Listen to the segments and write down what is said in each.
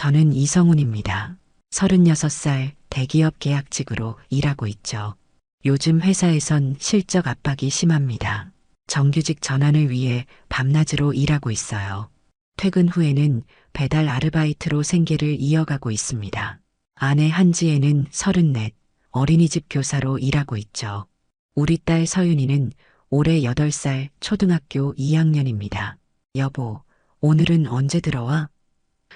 저는 이성훈입니다. 36살 대기업 계약직으로 일하고 있죠. 요즘 회사에선 실적 압박이 심합니다. 정규직 전환을 위해 밤낮으로 일하고 있어요. 퇴근 후에는 배달 아르바이트로 생계를 이어가고 있습니다. 아내 한지혜는 34, 어린이집 교사로 일하고 있죠. 우리 딸 서윤이는 올해 8살 초등학교 2학년입니다. 여보, 오늘은 언제 들어와?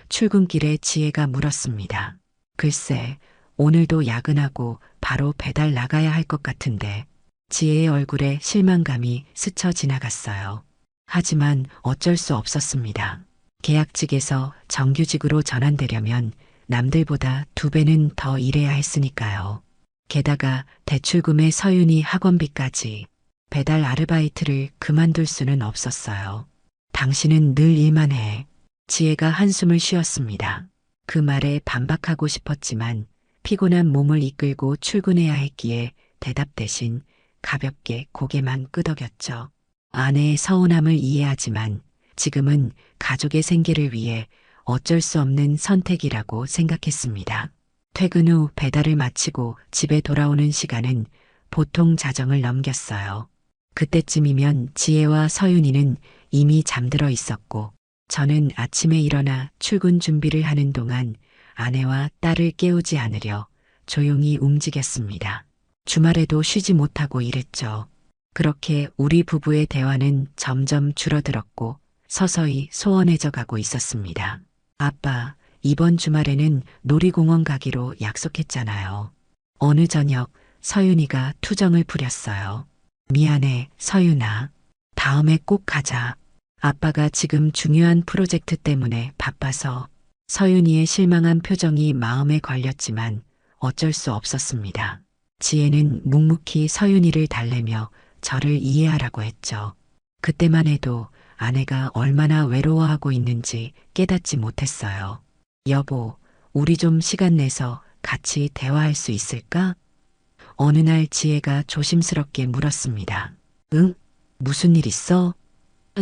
출근길에 지혜가 물었습니다. 글쎄, 오늘도 야근하고 바로 배달 나가야 할 것 같은데. 지혜의 얼굴에 실망감이 스쳐 지나갔어요. 하지만 어쩔 수 없었습니다. 계약직에서 정규직으로 전환되려면 남들보다 2배는 더 일해야 했으니까요. 게다가 대출금에 서윤이 학원비까지. 배달 아르바이트를 그만둘 수는 없었어요. 당신은 늘 일만 해. 지혜가 한숨을 쉬었습니다. 그 말에 반박하고 싶었지만 피곤한 몸을 이끌고 출근해야 했기에 대답 대신 가볍게 고개만 끄덕였죠. 아내의 서운함을 이해하지만 지금은 가족의 생계를 위해 어쩔 수 없는 선택이라고 생각했습니다. 퇴근 후 배달을 마치고 집에 돌아오는 시간은 보통 자정을 넘겼어요. 그때쯤이면 지혜와 서윤이는 이미 잠들어 있었고 저는 아침에 일어나 출근 준비를 하는 동안 아내와 딸을 깨우지 않으려 조용히 움직였습니다. 주말에도 쉬지 못하고 일했죠. 그렇게 우리 부부의 대화는 점점 줄어들었고 서서히 소원해져 가고 있었습니다. 아빠, 이번 주말에는 놀이공원 가기로 약속했잖아요. 어느 저녁 서윤이가 투정을 부렸어요. 미안해, 서윤아. 다음에 꼭 가자. 아빠가 지금 중요한 프로젝트 때문에 바빠서. 서윤이의 실망한 표정이 마음에 걸렸지만 어쩔 수 없었습니다. 지혜는 묵묵히 서윤이를 달래며 저를 이해하라고 했죠. 그때만 해도 아내가 얼마나 외로워하고 있는지 깨닫지 못했어요. 여보, 우리 좀 시간 내서 같이 대화할 수 있을까? 어느 날 지혜가 조심스럽게 물었습니다. 응? 무슨 일 있어?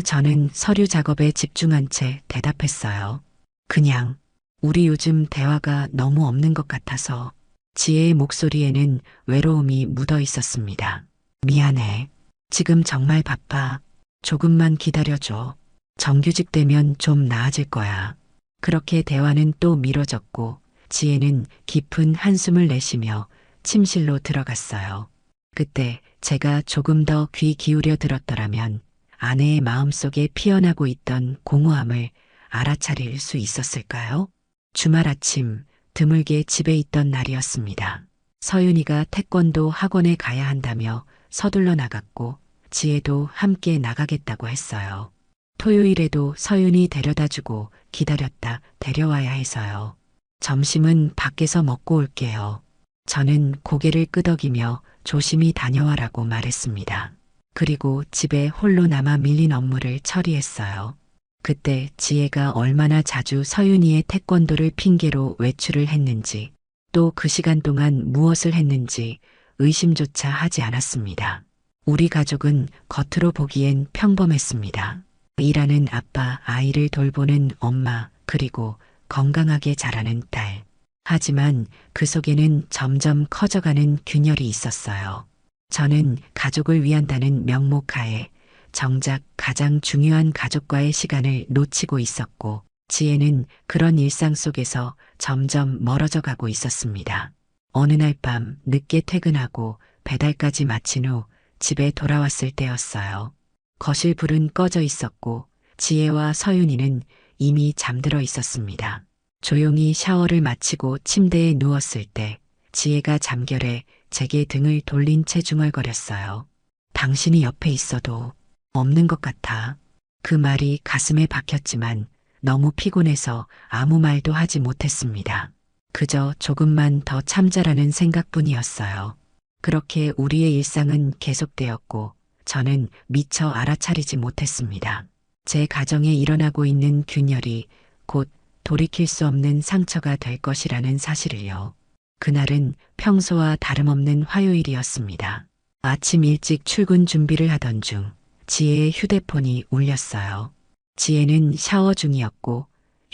저는 서류 작업에 집중한 채 대답했어요. 그냥 우리 요즘 대화가 너무 없는 것 같아서. 지혜의 목소리에는 외로움이 묻어 있었습니다. 미안해. 지금 정말 바빠. 조금만 기다려줘. 정규직 되면 좀 나아질 거야. 그렇게 대화는 또 미뤄졌고 지혜는 깊은 한숨을 내쉬며 침실로 들어갔어요. 그때 제가 조금 더 귀 기울여 들었더라면 아내의 마음속에 피어나고 있던 공허함을 알아차릴 수 있었을까요? 주말 아침 드물게 집에 있던 날이었습니다. 서윤이가 태권도 학원에 가야 한다며 서둘러 나갔고 지혜도 함께 나가겠다고 했어요. 토요일에도 서윤이 데려다주고 기다렸다 데려와야 해서요. 점심은 밖에서 먹고 올게요. 저는 고개를 끄덕이며 조심히 다녀와라고 말했습니다. 그리고 집에 홀로 남아 밀린 업무를 처리했어요. 그때 지혜가 얼마나 자주 서윤이의 태권도를 핑계로 외출을 했는지 또 그 시간 동안 무엇을 했는지 의심조차 하지 않았습니다. 우리 가족은 겉으로 보기엔 평범했습니다. 일하는 아빠, 아이를 돌보는 엄마, 그리고 건강하게 자라는 딸. 하지만 그 속에는 점점 커져가는 균열이 있었어요. 저는 가족을 위한다는 명목하에 정작 가장 중요한 가족과의 시간을 놓치고 있었고 지혜는 그런 일상 속에서 점점 멀어져 가고 있었습니다. 어느 날 밤 늦게 퇴근하고 배달까지 마친 후 집에 돌아왔을 때였어요. 거실 불은 꺼져 있었고 지혜와 서윤이는 이미 잠들어 있었습니다. 조용히 샤워를 마치고 침대에 누웠을 때 지혜가 잠결에 제게 등을 돌린 채 중얼거렸어요. 당신이 옆에 있어도 없는 것 같아. 그 말이 가슴에 박혔지만 너무 피곤해서 아무 말도 하지 못했습니다. 그저 조금만 더 참자라는 생각뿐이었어요. 그렇게 우리의 일상은 계속되었고 저는 미처 알아차리지 못했습니다. 제 가정에 일어나고 있는 균열이 곧 돌이킬 수 없는 상처가 될 것이라는 사실을요. 그날은 평소와 다름없는 화요일이었습니다. 아침 일찍 출근 준비를 하던 중 지혜의 휴대폰이 울렸어요. 지혜는 샤워 중이었고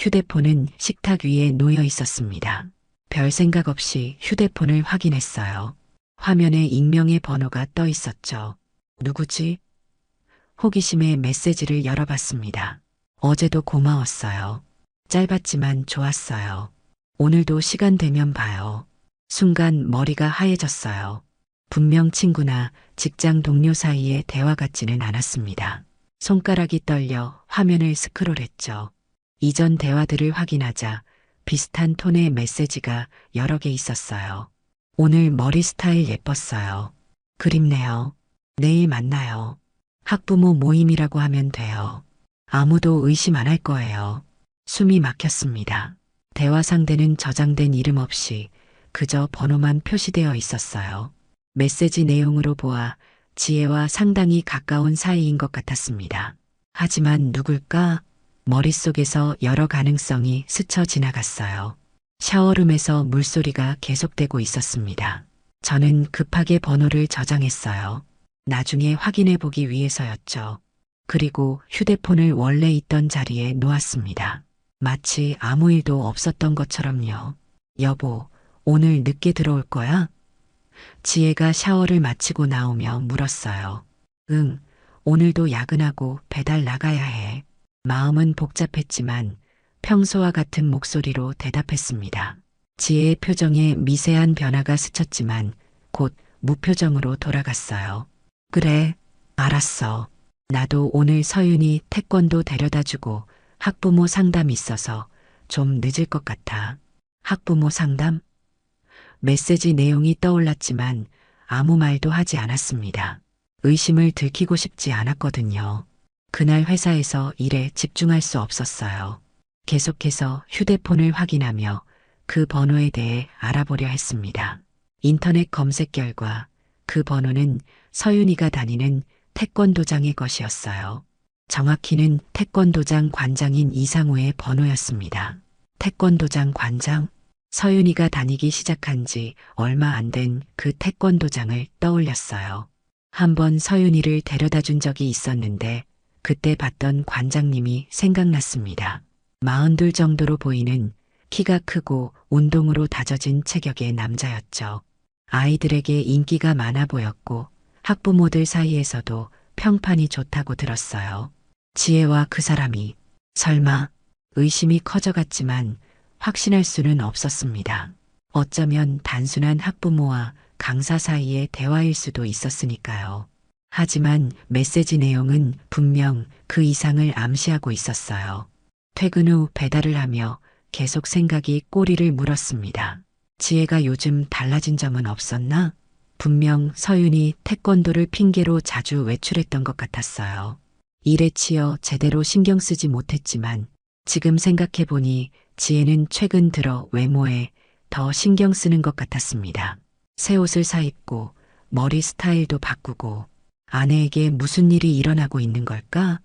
휴대폰은 식탁 위에 놓여 있었습니다. 별 생각 없이 휴대폰을 확인했어요. 화면에 익명의 번호가 떠 있었죠. 누구지? 호기심에 메시지를 열어봤습니다. 어제도 고마웠어요. 짧았지만 좋았어요. 오늘도 시간 되면 봐요. 순간 머리가 하얘졌어요. 분명 친구나 직장 동료 사이의 대화 같지는 않았습니다. 손가락이 떨려 화면을 스크롤했죠. 이전 대화들을 확인하자 비슷한 톤의 메시지가 여러 개 있었어요. 오늘 머리 스타일 예뻤어요. 그립네요. 내일 만나요. 학부모 모임이라고 하면 돼요. 아무도 의심 안 할 거예요. 숨이 막혔습니다. 대화 상대는 저장된 이름 없이 그저 번호만 표시되어 있었어요. 메시지 내용으로 보아 지혜와 상당히 가까운 사이인 것 같았습니다. 하지만 누굴까? 머릿속에서 여러 가능성이 스쳐 지나갔어요. 샤워룸에서 물소리가 계속되고 있었습니다. 저는 급하게 번호를 저장했어요. 나중에 확인해 보기 위해서였죠. 그리고 휴대폰을 원래 있던 자리에 놓았습니다. 마치 아무 일도 없었던 것처럼요. 여보, 오늘 늦게 들어올 거야? 지혜가 샤워를 마치고 나오며 물었어요. 응, 오늘도 야근하고 배달 나가야 해. 마음은 복잡했지만 평소와 같은 목소리로 대답했습니다. 지혜의 표정에 미세한 변화가 스쳤지만 곧 무표정으로 돌아갔어요. 그래, 알았어. 나도 오늘 서윤이 태권도 데려다주고 학부모 상담 있어서 좀 늦을 것 같아. 학부모 상담? 메시지 내용이 떠올랐지만 아무 말도 하지 않았습니다. 의심을 들키고 싶지 않았거든요. 그날 회사에서 일에 집중할 수 없었어요. 계속해서 휴대폰을 확인하며 그 번호에 대해 알아보려 했습니다. 인터넷 검색 결과 그 번호는 서윤이가 다니는 태권도장의 것이었어요. 정확히는 태권도장 관장인 이상우의 번호였습니다. 태권도장 관장? 서윤이가 다니기 시작한 지 얼마 안 된 그 태권도장을 떠올렸어요. 한번 서윤이를 데려다 준 적이 있었는데 그때 봤던 관장님이 생각났습니다. 42 정도로 보이는 키가 크고 운동으로 다져진 체격의 남자였죠. 아이들에게 인기가 많아 보였고 학부모들 사이에서도 평판이 좋다고 들었어요. 지혜와 그 사람이 설마 의심이 커져갔지만 확신할 수는 없었습니다. 어쩌면 단순한 학부모와 강사 사이의 대화일 수도 있었으니까요. 하지만 메시지 내용은 분명 그 이상을 암시하고 있었어요. 퇴근 후 배달을 하며 계속 생각이 꼬리를 물었습니다. 지혜가 요즘 달라진 점은 없었나? 분명 서윤이 태권도를 핑계로 자주 외출했던 것 같았어요. 일에 치여 제대로 신경 쓰지 못했지만 지금 생각해보니 지혜는 최근 들어 외모에 더 신경 쓰는 것 같았습니다. 새 옷을 사입고 머리 스타일도 바꾸고 아내에게 무슨 일이 일어나고 있는 걸까?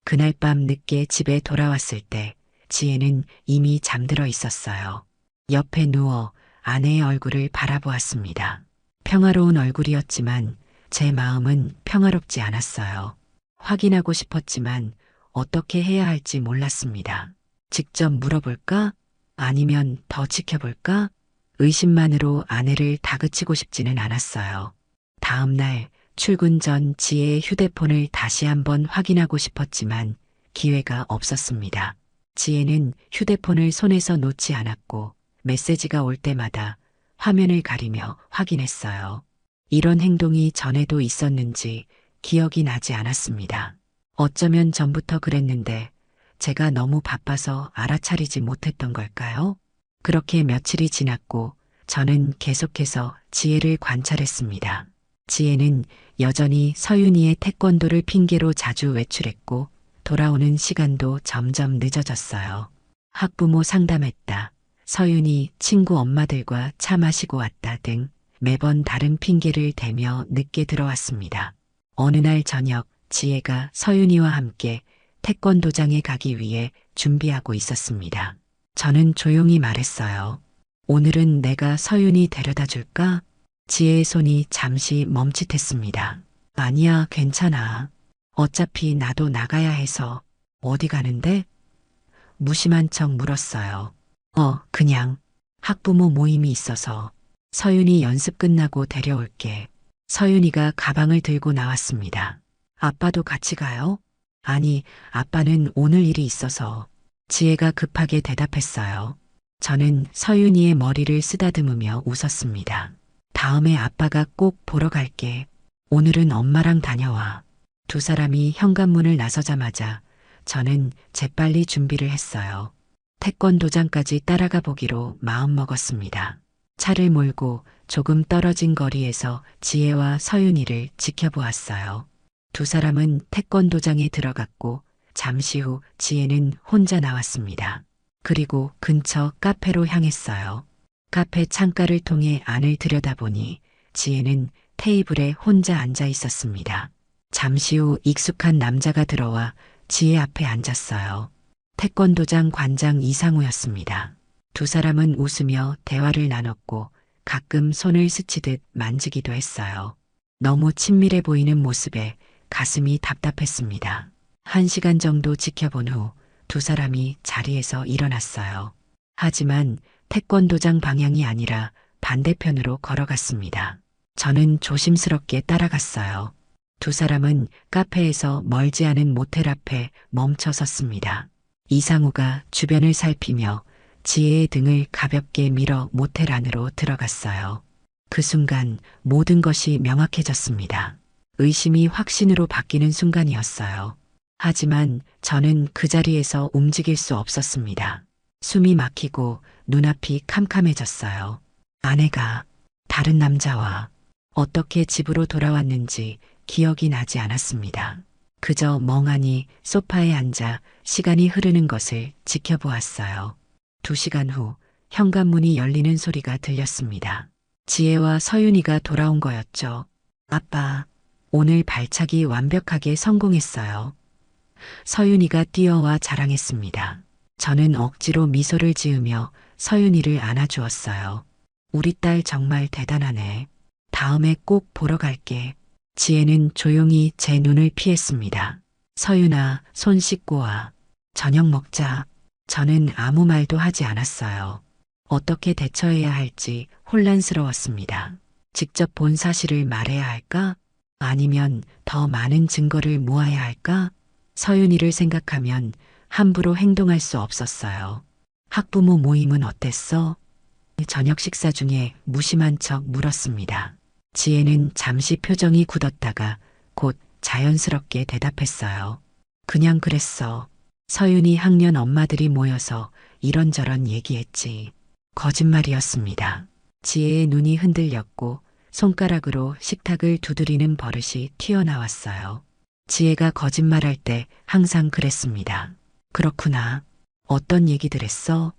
그날 밤 늦게 집에 돌아왔을 때 지혜는 이미 잠들어 있었어요. 옆에 누워 아내의 얼굴을 바라보았습니다. 평화로운 얼굴이었지만 제 마음은 평화롭지 않았어요. 확인하고 싶었지만 어떻게 해야 할지 몰랐습니다. 직접 물어볼까? 아니면 더 지켜볼까? 의심만으로 아내를 다그치고 싶지는 않았어요. 다음 날 출근 전 지혜의 휴대폰을 다시 한번 확인하고 싶었지만 기회가 없었습니다. 지혜는 휴대폰을 손에서 놓지 않았고 메시지가 올 때마다 화면을 가리며 확인했어요. 이런 행동이 전에도 있었는지 기억이 나지 않았습니다. 어쩌면 전부터 그랬는데 제가 너무 바빠서 알아차리지 못했던 걸까요? 그렇게 며칠이 지났고 저는 계속해서 지혜를 관찰했습니다. 지혜는 여전히 서윤이의 태권도를 핑계로 자주 외출했고 돌아오는 시간도 점점 늦어졌어요. 학부모 상담했다. 서윤이 친구 엄마들과 차 마시고 왔다 등 매번 다른 핑계를 대며 늦게 들어왔습니다. 어느 날 저녁 지혜가 서윤이와 함께 태권도장에 가기 위해 준비하고 있었습니다. 저는 조용히 말했어요. 오늘은 내가 서윤이 데려다 줄까? 지혜의 손이 잠시 멈칫했습니다. 아니야, 괜찮아. 어차피 나도 나가야 해서. 어디 가는데? 무심한 척 물었어요. 그냥 학부모 모임이 있어서. 서윤이 연습 끝나고 데려올게. 서윤이가 가방을 들고 나왔습니다. 아빠도 같이 가요? 아니, 아빠는 오늘 일이 있어서. 지혜가 급하게 대답했어요. 저는 서윤이의 머리를 쓰다듬으며 웃었습니다. 다음에 아빠가 꼭 보러 갈게. 오늘은 엄마랑 다녀와. 두 사람이 현관문을 나서자마자 저는 재빨리 준비를 했어요. 태권도장까지 따라가 보기로 마음먹었습니다. 차를 몰고 조금 떨어진 거리에서 지혜와 서윤이를 지켜보았어요. 두 사람은 태권도장에 들어갔고 잠시 후 지혜는 혼자 나왔습니다. 그리고 근처 카페로 향했어요. 카페 창가를 통해 안을 들여다보니 지혜는 테이블에 혼자 앉아 있었습니다. 잠시 후 익숙한 남자가 들어와 지혜 앞에 앉았어요. 태권도장 관장 이상우였습니다. 두 사람은 웃으며 대화를 나눴고 가끔 손을 스치듯 만지기도 했어요. 너무 친밀해 보이는 모습에 가슴이 답답했습니다. 1시간 정도 지켜본 후 두 사람이 자리에서 일어났어요. 하지만 태권도장 방향이 아니라 반대편으로 걸어갔습니다. 저는 조심스럽게 따라갔어요. 두 사람은 카페에서 멀지 않은 모텔 앞에 멈춰 섰습니다. 이상우가 주변을 살피며 지혜의 등을 가볍게 밀어 모텔 안으로 들어갔어요. 그 순간 모든 것이 명확해졌습니다. 의심이 확신으로 바뀌는 순간이었어요. 하지만 저는 그 자리에서 움직일 수 없었습니다. 숨이 막히고 눈앞이 캄캄해졌어요. 아내가 다른 남자와 어떻게 집으로 돌아왔는지 기억이 나지 않았습니다. 그저 멍하니 소파에 앉아 시간이 흐르는 것을 지켜보았어요. 2시간 후 현관문이 열리는 소리가 들렸습니다. 지혜와 서윤이가 돌아온 거였죠. 아빠, 오늘 발차기 완벽하게 성공했어요. 서윤이가 뛰어와 자랑했습니다. 저는 억지로 미소를 지으며 서윤이를 안아주었어요. 우리 딸 정말 대단하네. 다음에 꼭 보러 갈게. 지혜는 조용히 제 눈을 피했습니다. 서윤아, 손 씻고 와. 저녁 먹자. 저는 아무 말도 하지 않았어요. 어떻게 대처해야 할지 혼란스러웠습니다. 직접 본 사실을 말해야 할까? 아니면 더 많은 증거를 모아야 할까? 서윤이를 생각하면 함부로 행동할 수 없었어요. 학부모 모임은 어땠어? 저녁 식사 중에 무심한 척 물었습니다. 지혜는 잠시 표정이 굳었다가 곧 자연스럽게 대답했어요. 그냥 그랬어. 서윤이 학년 엄마들이 모여서 이런저런 얘기했지. 거짓말이었습니다. 지혜의 눈이 흔들렸고 손가락으로 식탁을 두드리는 버릇이 튀어나왔어요. 지혜가 거짓말할 때 항상 그랬습니다. 그렇구나. 어떤 얘기들 했어?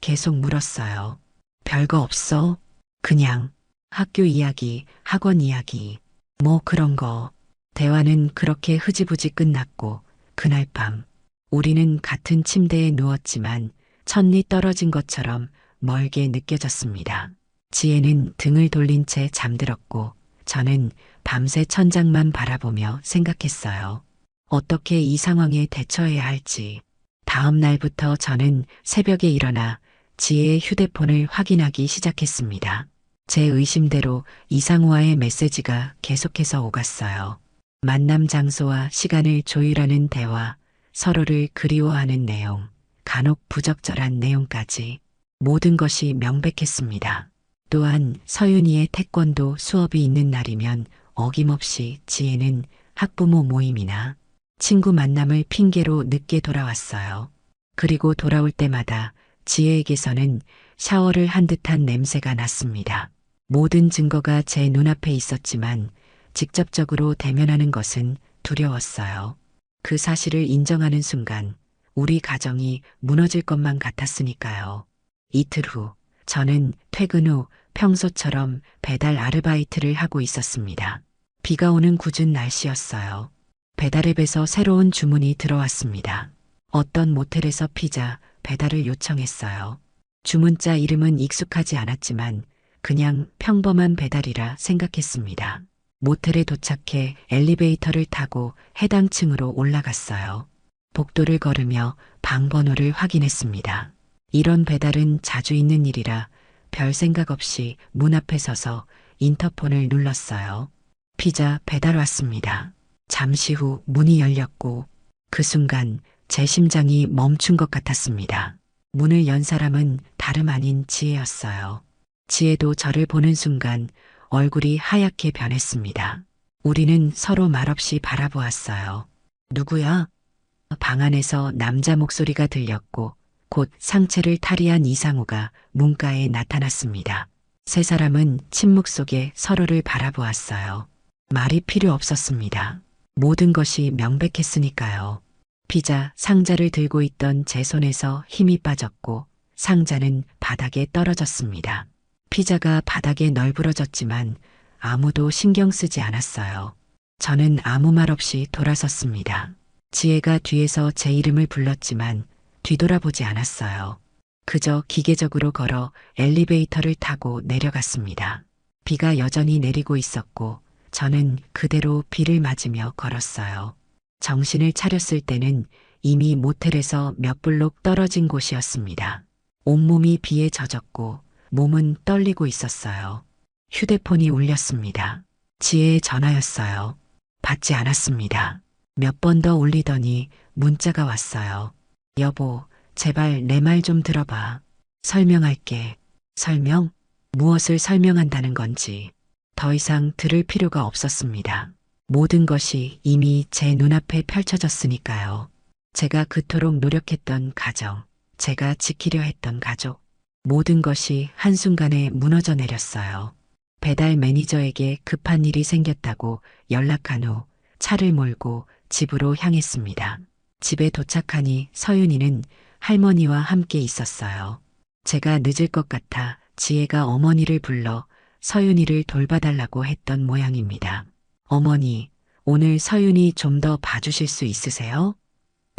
계속 물었어요. 별거 없어. 그냥 학교 이야기, 학원 이야기, 뭐 그런 거. 대화는 그렇게 흐지부지 끝났고 그날 밤 우리는 같은 침대에 누웠지만 천리 떨어진 것처럼 멀게 느껴졌습니다. 지혜는 등을 돌린 채 잠들었고 저는 밤새 천장만 바라보며 생각했어요. 어떻게 이 상황에 대처해야 할지. 다음 날부터 저는 새벽에 일어나 지혜의 휴대폰을 확인하기 시작했습니다. 제 의심대로 이상우와의 메시지가 계속해서 오갔어요. 만남 장소와 시간을 조율하는 대화, 서로를 그리워하는 내용, 간혹 부적절한 내용까지 모든 것이 명백했습니다. 또한 서윤이의 태권도 수업이 있는 날이면 어김없이 지혜는 학부모 모임이나 친구 만남을 핑계로 늦게 돌아왔어요. 그리고 돌아올 때마다 지혜에게서는 샤워를 한 듯한 냄새가 났습니다. 모든 증거가 제 눈앞에 있었지만 직접적으로 대면하는 것은 두려웠어요. 그 사실을 인정하는 순간 우리 가정이 무너질 것만 같았으니까요. 이틀 후 저는 퇴근 후 평소처럼 배달 아르바이트를 하고 있었습니다. 비가 오는 궂은 날씨였어요. 배달앱에서 새로운 주문이 들어왔습니다. 어떤 모텔에서 피자 배달을 요청했어요. 주문자 이름은 익숙하지 않았지만 그냥 평범한 배달이라 생각했습니다. 모텔에 도착해 엘리베이터를 타고 해당 층으로 올라갔어요. 복도를 걸으며 방 번호를 확인했습니다. 이런 배달은 자주 있는 일이라 별 생각 없이 문 앞에 서서 인터폰을 눌렀어요. 피자 배달 왔습니다. 잠시 후 문이 열렸고 그 순간 제 심장이 멈춘 것 같았습니다. 문을 연 사람은 다름 아닌 지혜였어요. 지혜도 저를 보는 순간 얼굴이 하얗게 변했습니다. 우리는 서로 말없이 바라보았어요. 누구야? 방 안에서 남자 목소리가 들렸고 곧 상체를 탈의한 이상우가 문가에 나타났습니다. 세 사람은 침묵 속에 서로를 바라보았어요. 말이 필요 없었습니다. 모든 것이 명백했으니까요. 피자 상자를 들고 있던 제 손에서 힘이 빠졌고 상자는 바닥에 떨어졌습니다. 피자가 바닥에 널브러졌지만 아무도 신경 쓰지 않았어요. 저는 아무 말 없이 돌아섰습니다. 지혜가 뒤에서 제 이름을 불렀지만 뒤돌아보지 않았어요. 그저 기계적으로 걸어 엘리베이터를 타고 내려갔습니다. 비가 여전히 내리고 있었고 저는 그대로 비를 맞으며 걸었어요. 정신을 차렸을 때는 이미 모텔에서 몇 블록 떨어진 곳이었습니다. 온몸이 비에 젖었고 몸은 떨리고 있었어요. 휴대폰이 울렸습니다. 지혜의 전화였어요. 받지 않았습니다. 몇 번 더 울리더니 문자가 왔어요. 여보, 제발 내 말 좀 들어봐. 설명할게. 설명? 무엇을 설명한다는 건지 더 이상 들을 필요가 없었습니다. 모든 것이 이미 제 눈앞에 펼쳐졌으니까요. 제가 그토록 노력했던 가정, 제가 지키려 했던 가족, 모든 것이 한순간에 무너져 내렸어요. 배달 매니저에게 급한 일이 생겼다고 연락한 후 차를 몰고 집으로 향했습니다. 집에 도착하니 서윤이는 할머니와 함께 있었어요. 제가 늦을 것 같아 지혜가 어머니를 불러 서윤이를 돌봐달라고 했던 모양입니다. 어머니, 오늘 서윤이 좀 더 봐주실 수 있으세요?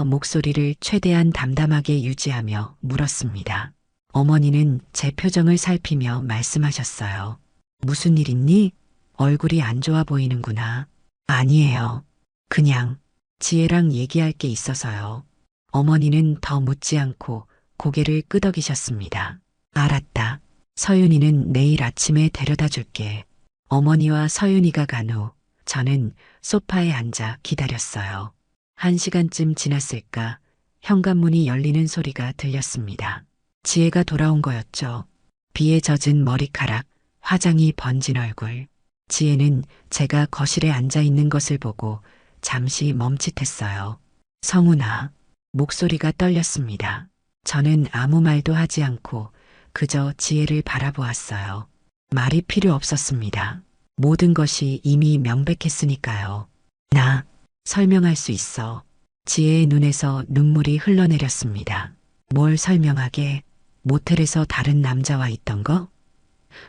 목소리를 최대한 담담하게 유지하며 물었습니다. 어머니는 제 표정을 살피며 말씀하셨어요. 무슨 일 있니? 얼굴이 안 좋아 보이는구나. 아니에요. 그냥 지혜랑 얘기할 게 있어서요. 어머니는 더 묻지 않고 고개를 끄덕이셨습니다. 알았다. 서윤이는 내일 아침에 데려다 줄게. 어머니와 서윤이가 간 후 저는 소파에 앉아 기다렸어요. 1시간쯤 지났을까 현관문이 열리는 소리가 들렸습니다. 지혜가 돌아온 거였죠. 비에 젖은 머리카락, 화장이 번진 얼굴. 지혜는 제가 거실에 앉아 있는 것을 보고 잠시 멈칫했어요. 성훈아, 목소리가 떨렸습니다. 저는 아무 말도 하지 않고 그저 지혜를 바라보았어요. 말이 필요 없었습니다. 모든 것이 이미 명백했으니까요. 나 설명할 수 있어. 지혜의 눈에서 눈물이 흘러내렸습니다. 뭘 설명하게? 모텔에서 다른 남자와 있던 거?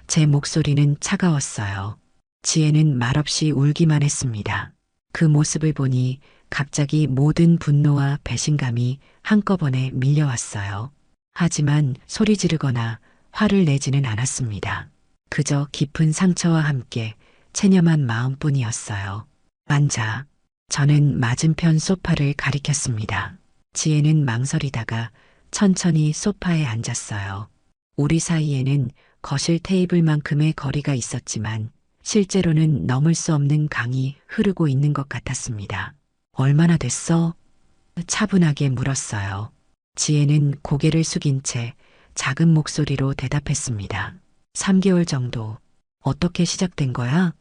제 목소리는 차가웠어요. 지혜는 말없이 울기만 했습니다. 그 모습을 보니 갑자기 모든 분노와 배신감이 한꺼번에 밀려왔어요. 하지만 소리 지르거나 화를 내지는 않았습니다. 그저 깊은 상처와 함께 체념한 마음뿐이었어요. 앉아. 저는 맞은편 소파를 가리켰습니다. 지혜는 망설이다가 천천히 소파에 앉았어요. 우리 사이에는 거실 테이블만큼의 거리가 있었지만 실제로는 넘을 수 없는 강이 흐르고 있는 것 같았습니다. 얼마나 됐어? 차분하게 물었어요. 지혜는 고개를 숙인 채 작은 목소리로 대답했습니다. 3개월 정도. 어떻게 시작된 거야?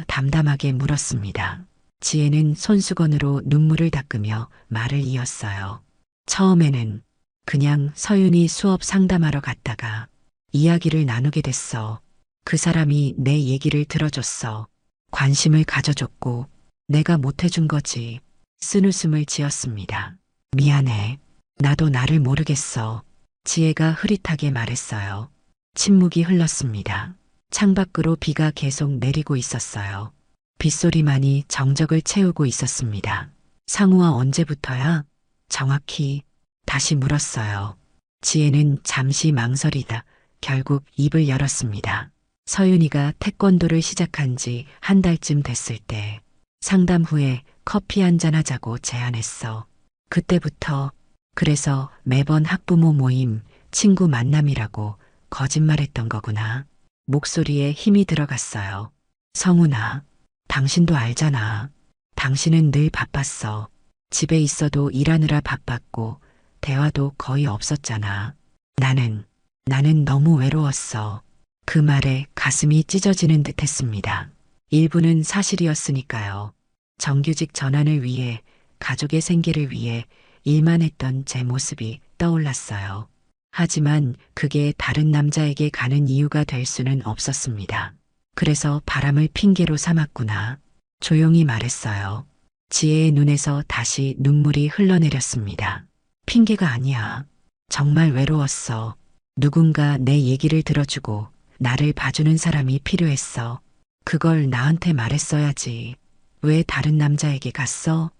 담담하게 물었습니다. 지혜는 손수건으로 눈물을 닦으며 말을 이었어요. 처음에는 그냥 서윤이 수업 상담하러 갔다가 이야기를 나누게 됐어. 그 사람이 내 얘기를 들어줬어. 관심을 가져줬고 내가 못해준 거지. 쓴웃음을 지었습니다. 미안해. 나도 나를 모르겠어. 지혜가 흐릿하게 말했어요. 침묵이 흘렀습니다. 창밖으로 비가 계속 내리고 있었어요. 빗소리만이 정적을 채우고 있었습니다. 상우와 언제부터야? 정확히 다시 물었어요. 지혜는 잠시 망설이다 결국 입을 열었습니다. 서윤이가 태권도를 시작한 지 한 달쯤 됐을 때 상담 후에 커피 한잔 하자고 제안했어. 그때부터 그래서 매번 학부모 모임, 친구 만남이라고 거짓말했던 거구나. 목소리에 힘이 들어갔어요. 성훈아, 당신도 알잖아. 당신은 늘 바빴어. 집에 있어도 일하느라 바빴고, 대화도 거의 없었잖아. 나는 너무 외로웠어. 그 말에 가슴이 찢어지는 듯 했습니다. 일부는 사실이었으니까요. 정규직 전환을 위해, 가족의 생계를 위해 일만 했던 제 모습이 떠올랐어요. 하지만 그게 다른 남자에게 가는 이유가 될 수는 없었습니다. 그래서 바람을 핑계로 삼았구나. 조용히 말했어요. 지혜의 눈에서 다시 눈물이 흘러내렸습니다. 핑계가 아니야. 정말 외로웠어. 누군가 내 얘기를 들어주고 나를 봐주는 사람이 필요했어. 그걸 나한테 말했어야지. 왜 다른 남자에게 갔어?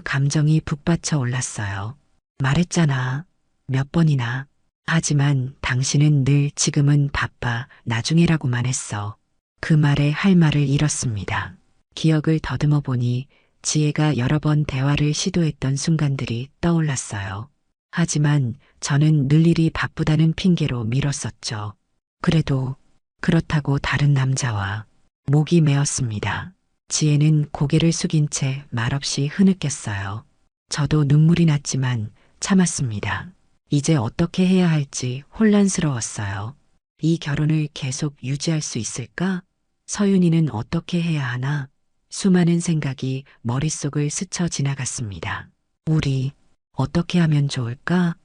감정이 북받쳐 올랐어요. 말했잖아. 몇 번이나. 하지만 당신은 늘 지금은 바빠, 나중에라고만 했어. 그 말에 할 말을 잃었습니다. 기억을 더듬어 보니 지혜가 여러 번 대화를 시도했던 순간들이 떠올랐어요. 하지만 저는 늘 일이 바쁘다는 핑계로 미뤘었죠. 그래도 그렇다고 다른 남자와 목이 메었습니다. 지혜는 고개를 숙인 채 말없이 흐느꼈어요. 저도 눈물이 났지만 참았습니다. 이제 어떻게 해야 할지 혼란스러웠어요. 이 결혼을 계속 유지할 수 있을까? 서윤이는 어떻게 해야 하나? 수많은 생각이 머릿속을 스쳐 지나갔습니다. 우리 어떻게 하면 좋을까?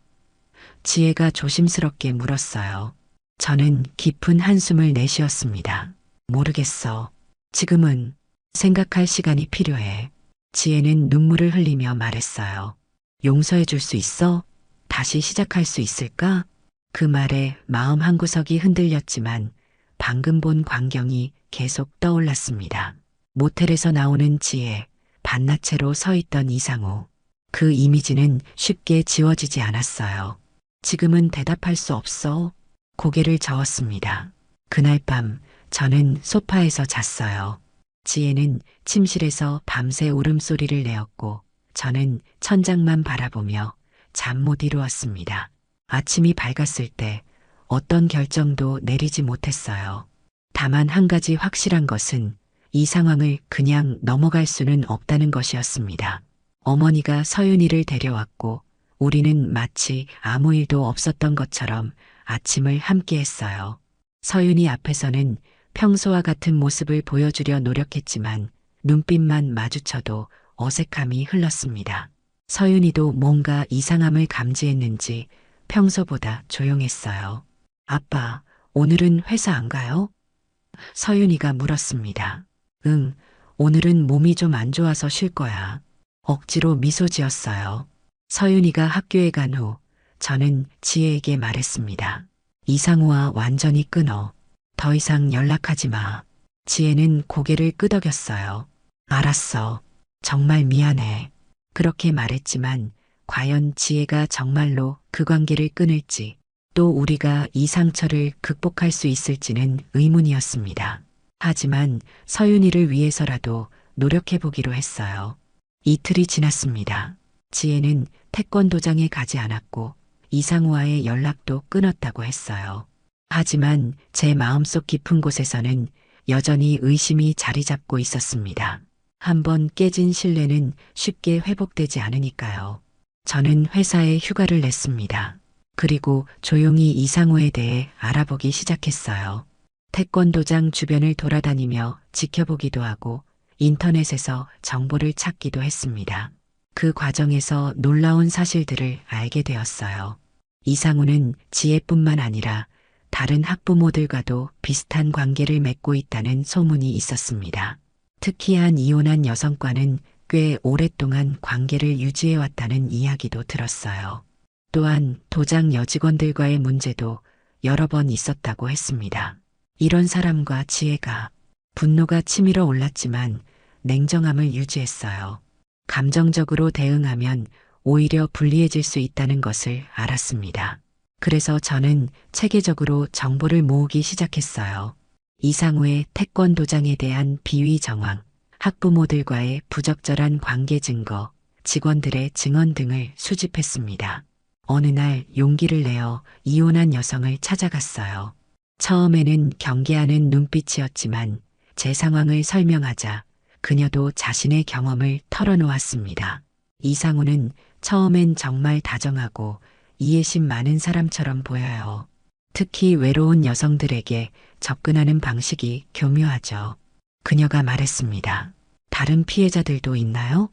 지혜가 조심스럽게 물었어요. 저는 깊은 한숨을 내쉬었습니다. 모르겠어. 지금은 생각할 시간이 필요해. 지혜는 눈물을 흘리며 말했어요. 용서해 줄 수 있어? 다시 시작할 수 있을까? 그 말에 마음 한구석이 흔들렸지만 방금 본 광경이 계속 떠올랐습니다. 모텔에서 나오는 지혜, 반나체로 서 있던 이상우. 그 이미지는 쉽게 지워지지 않았어요. 지금은 대답할 수 없어. 고개를 저었습니다. 그날 밤 저는 소파에서 잤어요. 지혜는 침실에서 밤새 울음소리를 내었고 저는 천장만 바라보며 잠 못 이루었습니다. 아침이 밝았을 때 어떤 결정도 내리지 못했어요. 다만 한 가지 확실한 것은 이 상황을 그냥 넘어갈 수는 없다는 것이었습니다. 어머니가 서윤이를 데려왔고 우리는 마치 아무 일도 없었던 것처럼 아침을 함께 했어요. 서윤이 앞에서는 평소와 같은 모습을 보여주려 노력했지만 눈빛만 마주쳐도 어색함이 흘렀습니다. 서윤이도 뭔가 이상함을 감지했는지 평소보다 조용했어요. 아빠, 오늘은 회사 안 가요? 서윤이가 물었습니다. 응, 오늘은 몸이 좀 안 좋아서 쉴 거야. 억지로 미소 지었어요. 서윤이가 학교에 간 후 저는 지혜에게 말했습니다. 이상우와 완전히 끊어. 더 이상 연락하지 마. 지혜는 고개를 끄덕였어요. 알았어. 정말 미안해. 그렇게 말했지만 과연 지혜가 정말로 그 관계를 끊을지 또 우리가 이 상처를 극복할 수 있을지는 의문이었습니다. 하지만 서윤이를 위해서라도 노력해보기로 했어요. 이틀이 지났습니다. 지혜는 태권도장에 가지 않았고 이상우와의 연락도 끊었다고 했어요. 하지만 제 마음속 깊은 곳에서는 여전히 의심이 자리 잡고 있었습니다. 한번 깨진 신뢰는 쉽게 회복되지 않으니까요. 저는 회사에 휴가를 냈습니다. 그리고 조용히 이상우에 대해 알아보기 시작했어요. 태권도장 주변을 돌아다니며 지켜보기도 하고 인터넷에서 정보를 찾기도 했습니다. 그 과정에서 놀라운 사실들을 알게 되었어요. 이상우는 지혜뿐만 아니라 다른 학부모들과도 비슷한 관계를 맺고 있다는 소문이 있었습니다. 특히 한 이혼한 여성과는 꽤 오랫동안 관계를 유지해왔다는 이야기도 들었어요. 또한 도장 여직원들과의 문제도 여러 번 있었다고 했습니다. 이런 사람과 지혜가 분노가 치밀어 올랐지만 냉정함을 유지했어요. 감정적으로 대응하면 오히려 불리해질 수 있다는 것을 알았습니다. 그래서 저는 체계적으로 정보를 모으기 시작했어요. 이상우의 태권도장에 대한 비위 정황, 학부모들과의 부적절한 관계 증거, 직원들의 증언 등을 수집했습니다. 어느 날 용기를 내어 이혼한 여성을 찾아갔어요. 처음에는 경계하는 눈빛이었지만 제 상황을 설명하자 그녀도 자신의 경험을 털어놓았습니다. 이상우는 처음엔 정말 다정하고 이해심 많은 사람처럼 보여요. 특히 외로운 여성들에게 접근하는 방식이 교묘하죠. 그녀가 말했습니다. 다른 피해자들도 있나요?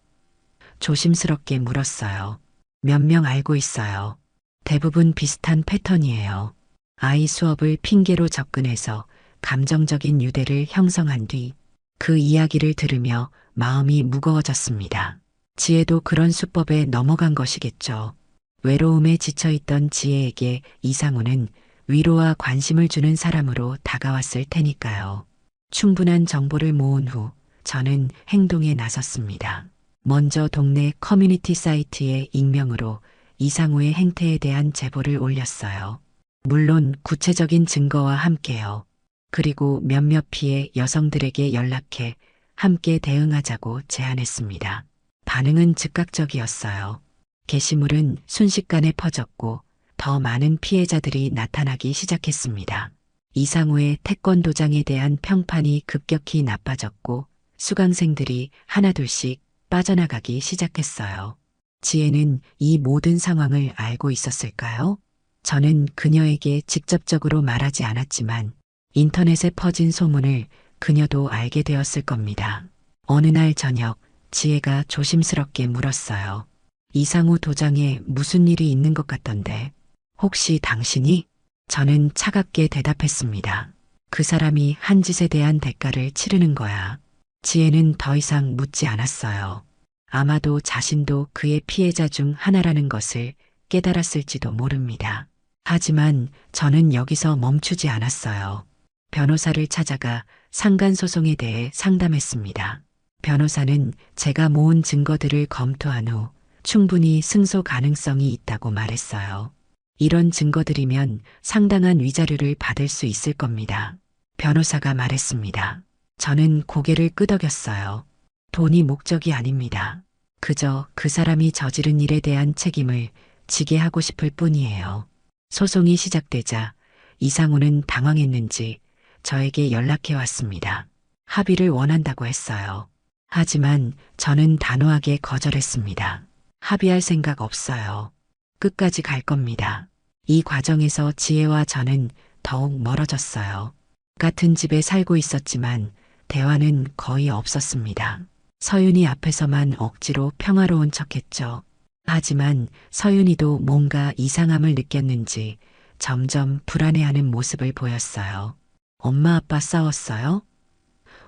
조심스럽게 물었어요. 몇 명 알고 있어요. 대부분 비슷한 패턴이에요. 아이 수업을 핑계로 접근해서 감정적인 유대를 형성한 뒤 그 이야기를 들으며 마음이 무거워졌습니다. 지혜도 그런 수법에 넘어간 것이겠죠. 외로움에 지쳐있던 지혜에게 이상우는 위로와 관심을 주는 사람으로 다가왔을 테니까요. 충분한 정보를 모은 후 저는 행동에 나섰습니다. 먼저 동네 커뮤니티 사이트에 익명으로 이상우의 행태에 대한 제보를 올렸어요. 물론 구체적인 증거와 함께요. 그리고 몇몇 피해 여성들에게 연락해 함께 대응하자고 제안했습니다. 반응은 즉각적이었어요. 게시물은 순식간에 퍼졌고 더 많은 피해자들이 나타나기 시작했습니다. 이상우의 태권도장에 대한 평판이 급격히 나빠졌고 수강생들이 하나둘씩 빠져나가기 시작했어요. 지혜는 이 모든 상황을 알고 있었을까요? 저는 그녀에게 직접적으로 말하지 않았지만 인터넷에 퍼진 소문을 그녀도 알게 되었을 겁니다. 어느 날 저녁 지혜가 조심스럽게 물었어요. 이상우 도장에 무슨 일이 있는 것 같던데 혹시 당신이? 저는 차갑게 대답했습니다. 그 사람이 한 짓에 대한 대가를 치르는 거야. 지혜는 더 이상 묻지 않았어요. 아마도 자신도 그의 피해자 중 하나라는 것을 깨달았을지도 모릅니다. 하지만 저는 여기서 멈추지 않았어요. 변호사를 찾아가 상간소송에 대해 상담했습니다. 변호사는 제가 모은 증거들을 검토한 후 충분히 승소 가능성이 있다고 말했어요. 이런 증거들이면 상당한 위자료를 받을 수 있을 겁니다. 변호사가 말했습니다. 저는 고개를 끄덕였어요. 돈이 목적이 아닙니다. 그저 그 사람이 저지른 일에 대한 책임을 지게 하고 싶을 뿐이에요. 소송이 시작되자 이상우는 당황했는지 저에게 연락해 왔습니다. 합의를 원한다고 했어요. 하지만 저는 단호하게 거절했습니다. 합의할 생각 없어요. 끝까지 갈 겁니다. 이 과정에서 지혜와 저는 더욱 멀어졌어요. 같은 집에 살고 있었지만 대화는 거의 없었습니다. 서윤이 앞에서만 억지로 평화로운 척했죠. 하지만 서윤이도 뭔가 이상함을 느꼈는지 점점 불안해하는 모습을 보였어요. 엄마 아빠 싸웠어요?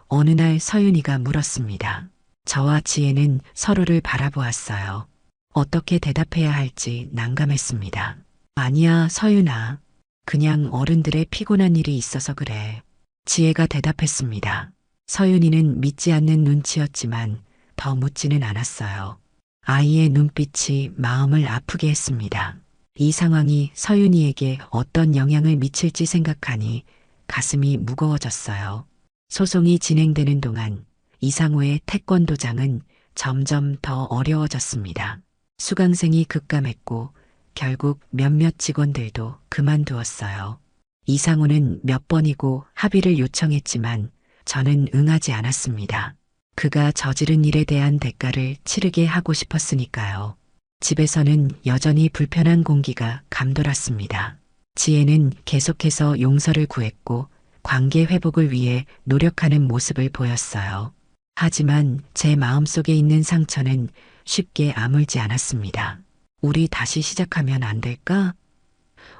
어느 날 서윤이가 물었습니다. 저와 지혜는 서로를 바라보았어요. 어떻게 대답해야 할지 난감했습니다. 아니야, 서윤아. 그냥 어른들의 피곤한 일이 있어서 그래. 지혜가 대답했습니다. 서윤이는 믿지 않는 눈치였지만 더 묻지는 않았어요. 아이의 눈빛이 마음을 아프게 했습니다. 이 상황이 서윤이에게 어떤 영향을 미칠지 생각하니 가슴이 무거워졌어요. 소송이 진행되는 동안 이상우의 태권도장은 점점 더 어려워졌습니다. 수강생이 급감했고 결국 몇몇 직원들도 그만두었어요. 이상우는 몇 번이고 합의를 요청했지만 저는 응하지 않았습니다. 그가 저지른 일에 대한 대가를 치르게 하고 싶었으니까요. 집에서는 여전히 불편한 공기가 감돌았습니다. 지혜는 계속해서 용서를 구했고 관계 회복을 위해 노력하는 모습을 보였어요. 하지만 제 마음속에 있는 상처는 쉽게 아물지 않았습니다. 우리 다시 시작하면 안 될까?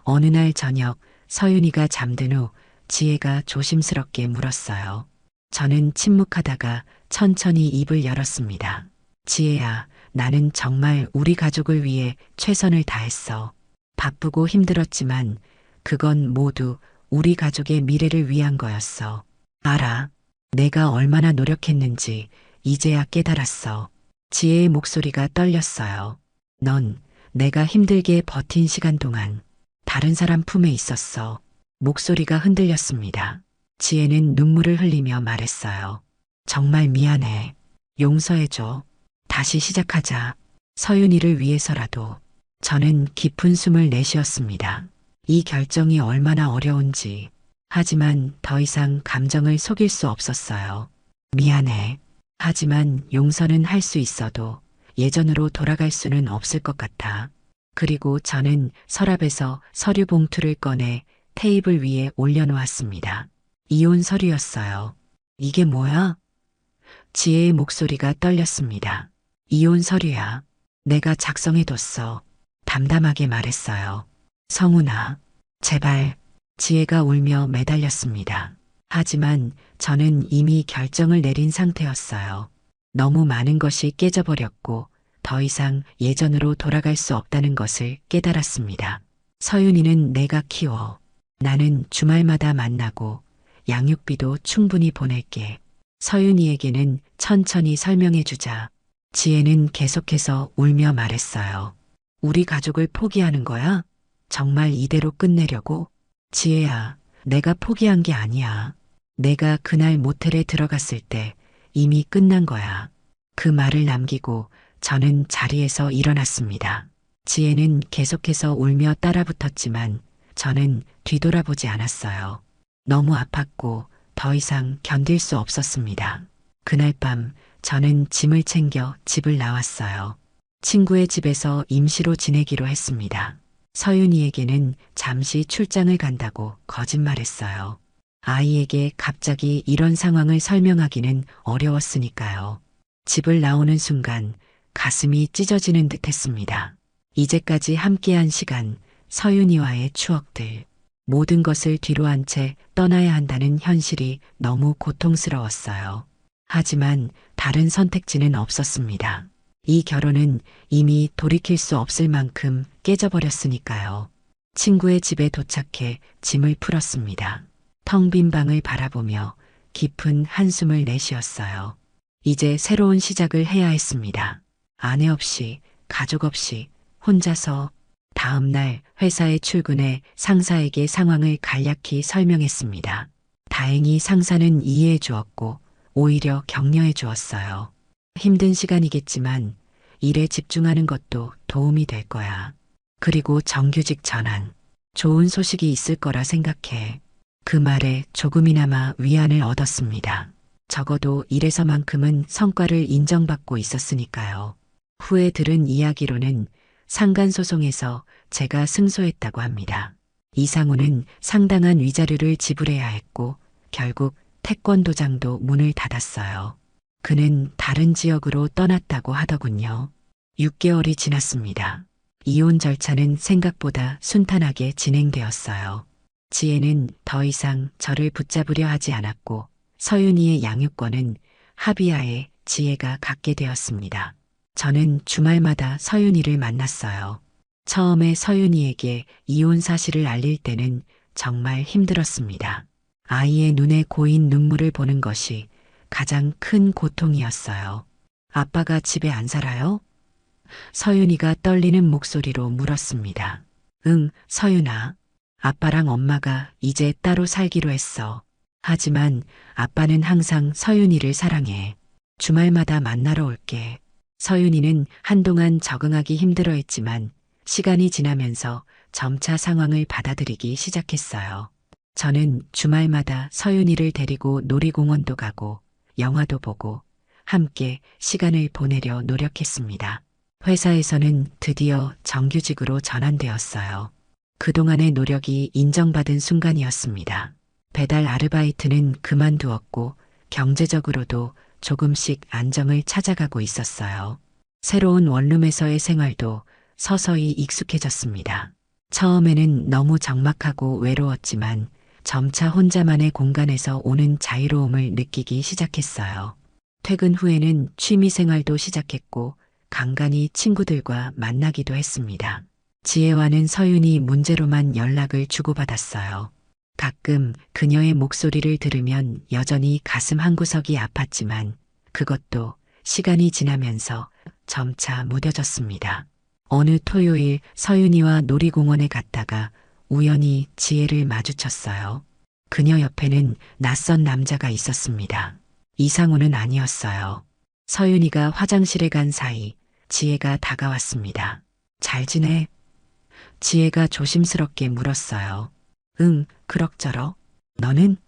어느 날 저녁 서윤이가 잠든 후 지혜가 조심스럽게 물었어요. 저는 침묵하다가 천천히 입을 열었습니다. 지혜야, 나는 정말 우리 가족을 위해 최선을 다했어. 바쁘고 힘들었지만 그건 모두 우리 가족의 미래를 위한 거였어. 알아. 내가 얼마나 노력했는지 이제야 깨달았어. 지혜의 목소리가 떨렸어요. 넌 내가 힘들게 버틴 시간 동안 다른 사람 품에 있었어. 목소리가 흔들렸습니다. 지혜는 눈물을 흘리며 말했어요. 정말 미안해. 용서해줘. 다시 시작하자. 서윤이를 위해서라도 저는 깊은 숨을 내쉬었습니다. 이 결정이 얼마나 어려운지. 하지만 더 이상 감정을 속일 수 없었어요. 미안해. 하지만 용서는 할 수 있어도 예전으로 돌아갈 수는 없을 것 같아. 그리고 저는 서랍에서 서류 봉투를 꺼내 테이블 위에 올려놓았습니다. 이혼 서류였어요. 이게 뭐야? 지혜의 목소리가 떨렸습니다. 이혼 서류야. 내가 작성해뒀어. 담담하게 말했어요. 성훈아, 제발. 지혜가 울며 매달렸습니다. 하지만 저는 이미 결정을 내린 상태였어요. 너무 많은 것이 깨져버렸고 더 이상 예전으로 돌아갈 수 없다는 것을 깨달았습니다. 서윤이는 내가 키워. 나는 주말마다 만나고 양육비도 충분히 보낼게. 서윤이에게는 천천히 설명해주자. 지혜는 계속해서 울며 말했어요. 우리 가족을 포기하는 거야? 정말 이대로 끝내려고? 지혜야, 내가 포기한 게 아니야. 내가 그날 모텔에 들어갔을 때 이미 끝난 거야. 그 말을 남기고 저는 자리에서 일어났습니다. 지혜는 계속해서 울며 따라붙었지만 저는 뒤돌아보지 않았어요. 너무 아팠고 더 이상 견딜 수 없었습니다. 그날 밤 저는 짐을 챙겨 집을 나왔어요. 친구의 집에서 임시로 지내기로 했습니다. 서윤이에게는 잠시 출장을 간다고 거짓말했어요. 아이에게 갑자기 이런 상황을 설명하기는 어려웠으니까요. 집을 나오는 순간 가슴이 찢어지는 듯 했습니다. 이제까지 함께한 시간, 서윤이와의 추억들, 모든 것을 뒤로 한 채 떠나야 한다는 현실이 너무 고통스러웠어요. 하지만 다른 선택지는 없었습니다. 이 결혼은 이미 돌이킬 수 없을 만큼 깨져버렸으니까요. 친구의 집에 도착해 짐을 풀었습니다. 텅 빈 방을 바라보며 깊은 한숨을 내쉬었어요. 이제 새로운 시작을 해야 했습니다. 아내 없이, 가족 없이, 혼자서. 다음 날 회사에 출근해 상사에게 상황을 간략히 설명했습니다. 다행히 상사는 이해해 주었고 오히려 격려해 주었어요. 힘든 시간이겠지만 일에 집중하는 것도 도움이 될 거야. 그리고 정규직 전환. 좋은 소식이 있을 거라 생각해. 그 말에 조금이나마 위안을 얻었습니다. 적어도 일에서만큼은 성과를 인정받고 있었으니까요. 후에 들은 이야기로는 상간소송에서 제가 승소했다고 합니다. 이상우는 상당한 위자료를 지불해야 했고 결국 태권도장도 문을 닫았어요. 그는 다른 지역으로 떠났다고 하더군요. 6개월이 지났습니다. 이혼 절차는 생각보다 순탄하게 진행되었어요. 지혜는 더 이상 저를 붙잡으려 하지 않았고 서윤이의 양육권은 합의하에 지혜가 갖게 되었습니다. 저는 주말마다 서윤이를 만났어요. 처음에 서윤이에게 이혼 사실을 알릴 때는 정말 힘들었습니다. 아이의 눈에 고인 눈물을 보는 것이 가장 큰 고통이었어요. 아빠가 집에 안 살아요? 서윤이가 떨리는 목소리로 물었습니다. 응, 서윤아. 아빠랑 엄마가 이제 따로 살기로 했어. 하지만 아빠는 항상 서윤이를 사랑해. 주말마다 만나러 올게. 서윤이는 한동안 적응하기 힘들어했지만 시간이 지나면서 점차 상황을 받아들이기 시작했어요. 저는 주말마다 서윤이를 데리고 놀이공원도 가고 영화도 보고 함께 시간을 보내려 노력했습니다. 회사에서는 드디어 정규직으로 전환되었어요. 그동안의 노력이 인정받은 순간이었습니다. 배달 아르바이트는 그만두었고 경제적으로도 조금씩 안정을 찾아가고 있었어요. 새로운 원룸에서의 생활도 서서히 익숙해졌습니다. 처음에는 너무 적막하고 외로웠지만 점차 혼자만의 공간에서 오는 자유로움을 느끼기 시작했어요. 퇴근 후에는 취미 생활도 시작했고 간간히 친구들과 만나기도 했습니다. 지혜와는 서윤이 문제로만 연락을 주고받았어요. 가끔 그녀의 목소리를 들으면 여전히 가슴 한구석이 아팠지만 그것도 시간이 지나면서 점차 무뎌졌습니다. 어느 토요일 서윤이와 놀이공원에 갔다가 우연히 지혜를 마주쳤어요. 그녀 옆에는 낯선 남자가 있었습니다. 이상우는 아니었어요. 서윤이가 화장실에 간 사이 지혜가 다가왔습니다. 잘 지내? 지혜가 조심스럽게 물었어요. 응, 그럭저럭. 너는?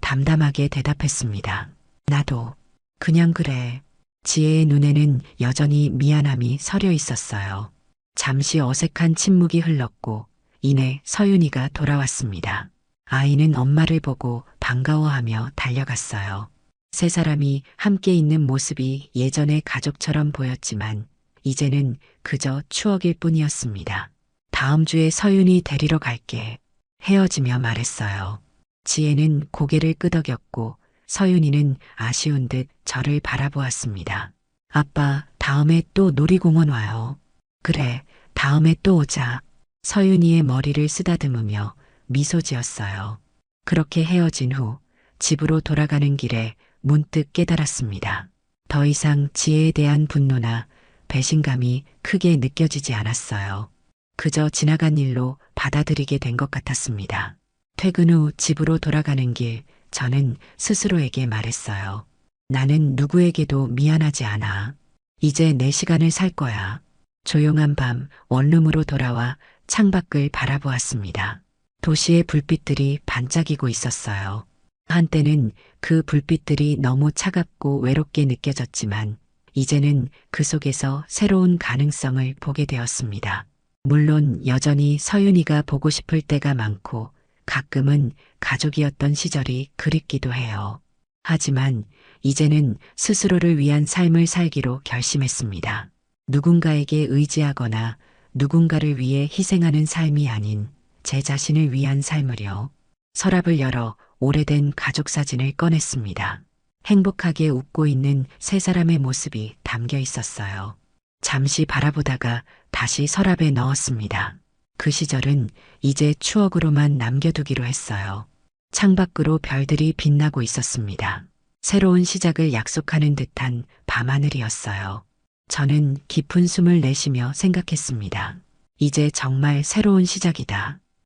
담담하게 대답했습니다. 나도. 그냥 그래. 지혜의 눈에는 여전히 미안함이 서려 있었어요. 잠시 어색한 침묵이 흘렀고 이내 서윤이가 돌아왔습니다. 아이는 엄마를 보고 반가워하며 달려갔어요. 세 사람이 함께 있는 모습이 예전의 가족처럼 보였지만 이제는 그저 추억일 뿐이었습니다. 다음 주에 서윤이 데리러 갈게. 헤어지며 말했어요. 지혜는 고개를 끄덕였고 서윤이는 아쉬운 듯 저를 바라보았습니다. 아빠, 다음에 또 놀이공원 와요. 그래, 다음에 또 오자. 서윤이의 머리를 쓰다듬으며 미소 지었어요. 그렇게 헤어진 후 집으로 돌아가는 길에 문득 깨달았습니다. 더 이상 지혜에 대한 분노나 배신감이 크게 느껴지지 않았어요. 그저 지나간 일로 받아들이게 된 것 같았습니다. 퇴근 후 집으로 돌아가는 길, 저는 스스로에게 말했어요. 나는 누구에게도 미안하지 않아. 이제 내 시간을 살 거야. 조용한 밤 원룸으로 돌아와 창밖을 바라보았습니다. 도시의 불빛들이 반짝이고 있었어요. 한때는 그 불빛들이 너무 차갑고 외롭게 느껴졌지만 이제는 그 속에서 새로운 가능성을 보게 되었습니다. 물론 여전히 서윤이가 보고 싶을 때가 많고 가끔은 가족이었던 시절이 그립기도 해요. 하지만 이제는 스스로를 위한 삶을 살기로 결심했습니다. 누군가에게 의지하거나 누군가를 위해 희생하는 삶이 아닌 제 자신을 위한 삶을요. 서랍을 열어 오래된 가족 사진을 꺼냈습니다. 행복하게 웃고 있는 세 사람의 모습이 담겨 있었어요. 잠시 바라보다가 다시 서랍에 넣었습니다. 그 시절은 이제 추억으로만 남겨두기로 했어요. 창밖으로 별들이 빛나고 있었습니다. 새로운 시작을 약속하는 듯한 밤하늘이었어요. 저는 깊은 숨을 내쉬며 생각했습니다. 이제 정말 새로운 시작이다.